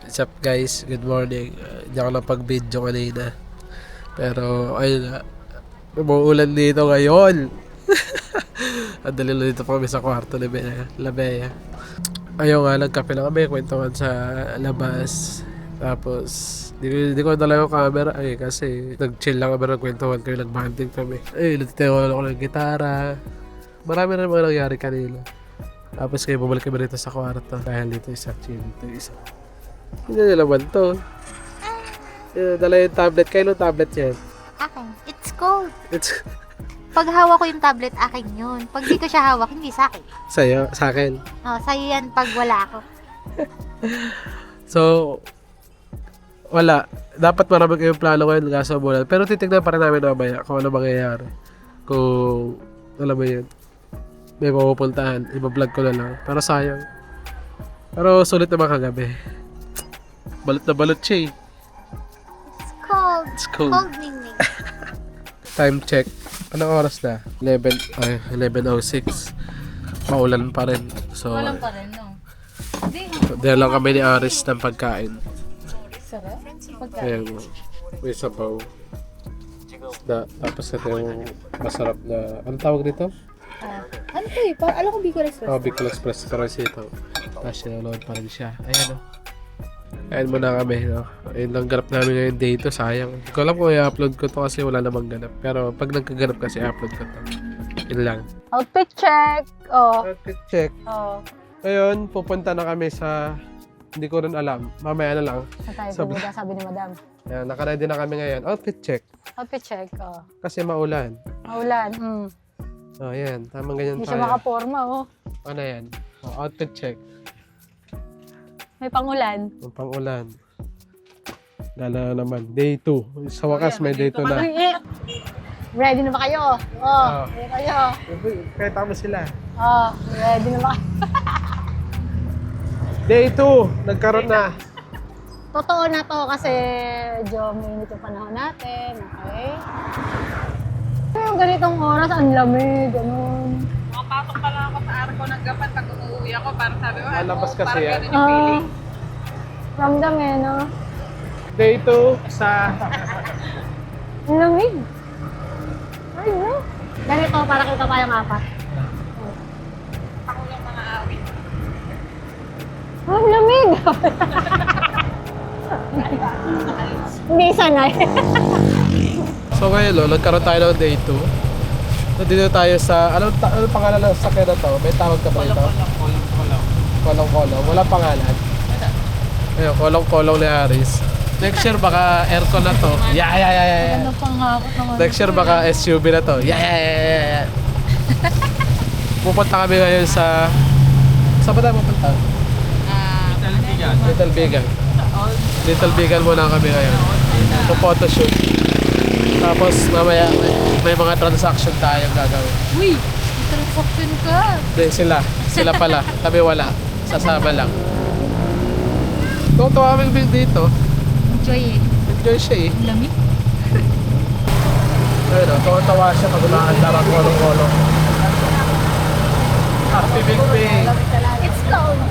What's up guys? Good morning. Hindi ako napag-video kanina. Pero ayun nga. Umuulan dito ngayon. Ang dali lang dito kami sa kwarto ni Labea. Ayun nga, nagkape lang kami. Kwentuhan sa labas. Tapos, di ko dala yung camera kasi nag-chill lang kami ng kwentuhan kayo. Nag-banding kami. Nagtitawa ako ng gitara. Marami na mga nangyari kanina. Tapos kayo bumalik kami rito sa kwarto. Dahil dito isa, chill dito isa. Hindi na naman to. Dala yung tablet. Kailan tablet yan? Akin. It's cold. It's Pag hawak ko yung tablet, akin yun. Pag di ko siya hawak, hindi sa akin. sa'yo, sa akin. Oh, sa'yo yan pag wala ako. So, wala. Dapat marami kayong plano ngayon kaso bulan. Pero titignan pa rin namin mamaya kung ano mangyayari. Kung, alam mo yun, may pupuntahan. Iba-vlog ko na lang. Pero sayang. Pero sulit naman kagabi. Balot na balot siya eh. It's cold. It's cold. Cold, Ningning. Time check. Anong oras na? 11:06. Maulan pa rin. So, Walang pa rin, no? dahil lang kami ni Aris ng pagkain. Sarap. Kaya may sabaw. Tapos ito yung masarap na, ano tawag dito? Ano to eh? Alam ko Bicol Express. Oh, Bicol Express pero ito. Tapos sinaload pa rin siya. Ayan o. Ayan muna kami. No? Ayun lang ganap namin ngayon day to. Sayang. Hindi ko alam kung i-upload ko to kasi wala namang ganap. Pero pag nagkaganap kasi i-upload ko to. Yun lang. Outfit check. Oh. Outfit check. Oh. Ngayon, pupunta na kami sa... Hindi ko rin alam. Mamaya na lang. Sa tayo pumunta, sabi ni Madam. Ayan, nakaready na kami ngayon. Outfit check. Outfit check. Oh. Kasi maulan. Maulan. Oh, ayan. Tamang ganyan Hindi siya tayo. makaporma, oh. Ano yan? Oh, outfit check. May pangulan. Ang pang-ulan. Lala naman. Day 2. Sa wakas, may day 2 na. Ready na ba kayo? Oh, ready kayo. Kaya tama sila. Oh, ready na ba kayo? Day 2. Nagkaroon na. Totoo na to kasi medyo mainit yung panahon natin. Okay? Yung ganitong oras, ang lamig, ganun. Makapasok pa lang ako sa araw ko ng gapat pag umuwi ako. Parang sabi mo, Lalabas kasi parang yan. ganun yung feeling. Ramdam eh, no? Day 2 sa... Ang lamig. Ay, no? Ganito, para kita tayong apat. Pakulang mga awit. Ang lamig! Hindi sanay. So ngayon, nagkaroon tayo ng day 2. Nandito tayo sa... Ano pangalan ng sakyan na to? May tawag ka ba ito? Kolong-kolong. Wala pangalan. Ayun, kolong-kolong ni Aris. Next year baka aircon na to. Yeah. Ano pangako naman? Next year baka SUV na to. Yeah. Pupunta kami ngayon sa... Saan ba tayo pupunta? Little Bigan. Little Bigan muna kami ngayon. So photoshoot. Tapos mamaya may mga transaction tayong gagawin. Uy! May transaction ka! Hindi, sila pala. Kami wala. Sasama lang. Tuwa kami dito. Enjoy eh. Enjoy siya eh. Ang lamig. Ayun o, tuwa siya pag umaandar ang kolong-kolong. Happy Big Bang! It's cold!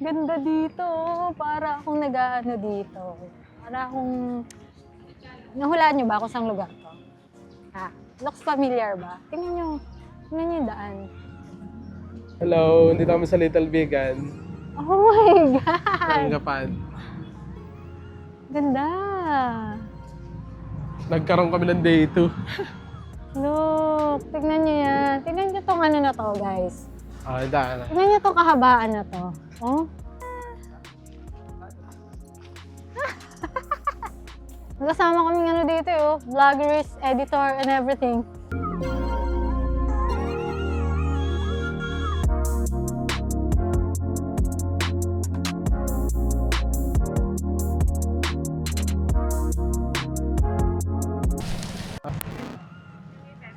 Ganda dito. Para akong nag-ano dito. Para akong... Nahulaan niyo ba kung saan lugar to? Ha? Looks familiar ba? Tingnan niyo yung daan. Hello, dito kami sa Little Bigan. Oh my God! Tanggapan. Ganda! Nagkaroon kami ng day 2. Look! Tignan niyo yan. Tignan niyo tong ano na to, guys. Daan. Tignan niyo tong kahabaan na to. Oh? Magkasama kaming ano dito vloggers, editor, and everything.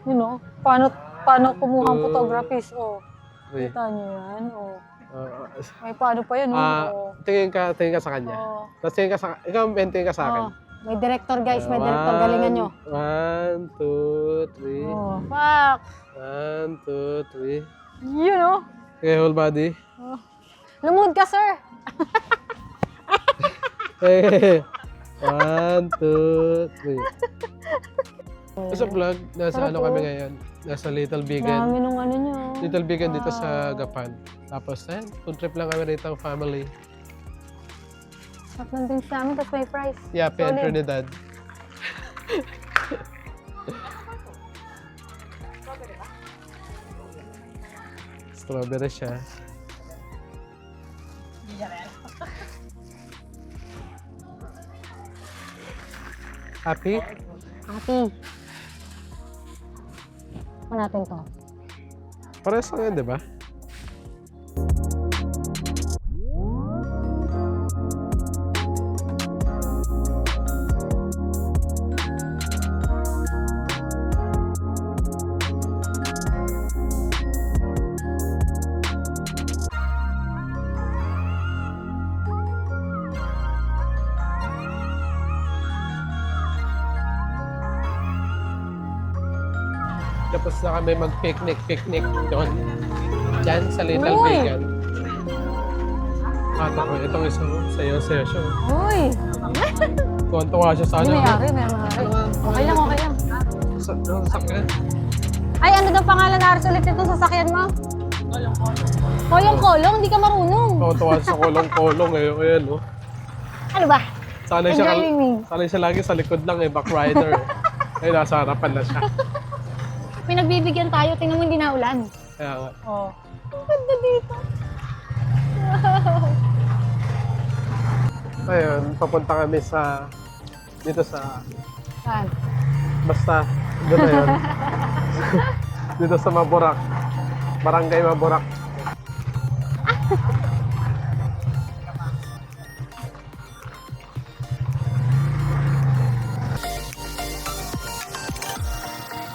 You know, paano kumuha ang photographies, Uy. Kita niyo yan, Ah, May paano pa yan, tingin ka sa kanya. Tapos tingin ka sa, ikaw tingin ka sa akin. May director, guys, may director, galingan nyo. 1, 2, 3. Fuck! 1, 2, 3. You know? Okay, whole body. Lumod ka, sir! Hey, 1, 2, 3. Sa vlog, nasa ano kami ngayon? Nasa Little Bigan. Dami nung ano nyo. Little Bigan dito sa Gapan. Tapos, food trip lang kami rito, family. Sarap ng drinks namin, tapos may fries. Yape and Solid. Trinidad. Strawberry siya. Happy? Happy. Ano natin to? Parehas lang yan, di ba? Tapos na kami mag-picnic doon. Diyan sa Little Uy! Bigan. At ako, itong isa sa'yo session. Uy! Tuwan-tuwa siya sa Hindi ano. may-ari, may may-ari. Okay lang, okay lang. Sa sasakyan. Ay, ano daw pangalan na ulit itong sasakyan mo? Kolong-kolong, hindi ka marunong. Tuwan-tuwa siya sa kolong-kolong eh. Ayan, oh. Ano ba? Sanay siya, Enjoying me. sanay siya lagi sa likod lang eh, back rider. Ay, nasa harapan na siya. Pinagbibigyan tayo, tingnan mo hindi na ulan. Kaya nga. Oh. Ang ganda dito. Ayun, papunta kami sa, dito sa, Saan? basta, doon na yun. Dito sa Maburak. Barangay Maburak.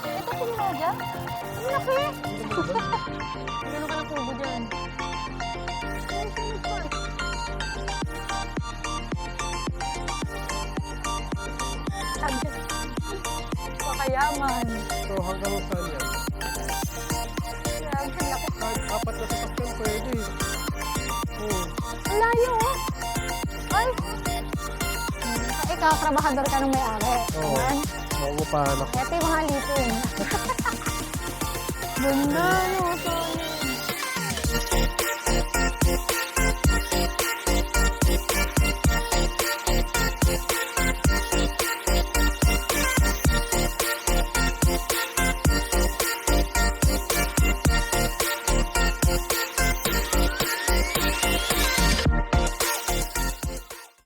Ito si Miraja? Ang laki! Gano'n ka ng kubo dyan? Pakayaman. So, hanggang saan yan? Grabe, laki. Kahit apat na sasakyan pwede. Oo. Ang layo, Ay! Ikaw, trabahador ka ng may-ari. Oo. Ayan. Bago pa anak. Ito yung mga lipin. Ganda, no? Solid.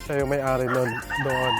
Siya yung may-ari nun, doon.